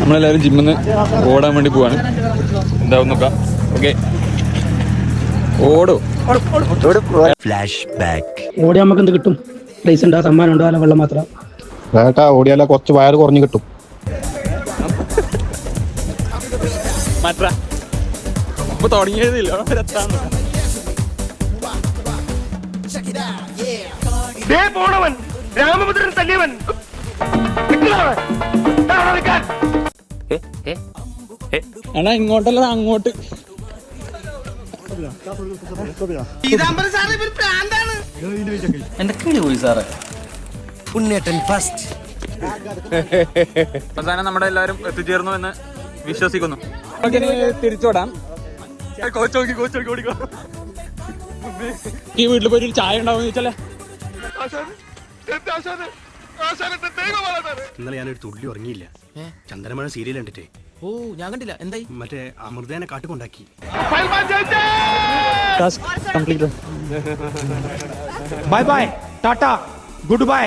നമ്മളെല്ലാവരും ജിമ്മിൽ നിന്ന് ഓടാൻ വേണ്ടി പോവാണ്. എന്താവും നോക്കാം. ഓക്കെ, ഓടോ. Flash back. ഓടിയാൽ നമുക്ക് എന്ത് കിട്ടും? പ്രൈസ് ഉണ്ടോ? സമ്മാനം ഉണ്ടോ? അല്ല വെള്ളം മാത്രം? വേട്ടാ ഓടിയാലേ കുറച്ച് വയറ് കുറഞ്ഞു കിട്ടും. മാറ്റാ ഇപ്പൊ തുടങ്ങിയതില്ല. പോണവൻ രാമഭദ്രൻ തല്ലിയവൻ. എടാ ഇങ്ങോട്ടല്ല, അങ്ങോട്ട്. എന്തൊക്കെയാണ് പോയി സാറേ? അവസാനം നമ്മുടെ എല്ലാവരും എത്തിച്ചേർന്നു എന്ന് വിശ്വസിക്കുന്നു. തിരിച്ചോടാം. ഈ വീട്ടിൽ പോയി ഒരു ചായ ഉണ്ടാവും ചോദിച്ചല്ലേ? ഇന്നലെ ഞാനൊരു തുള്ളി ഉറങ്ങിയില്ല. ചന്ദനമഴ സീരിയൽ കണ്ടിട്ടേ. ഓ, ഞാൻ കണ്ടില്ല. എന്തായി? മറ്റേ അമൃതേനെ കാട്ടുകൊണ്ടാക്കി. Bye bye, tata, good bye.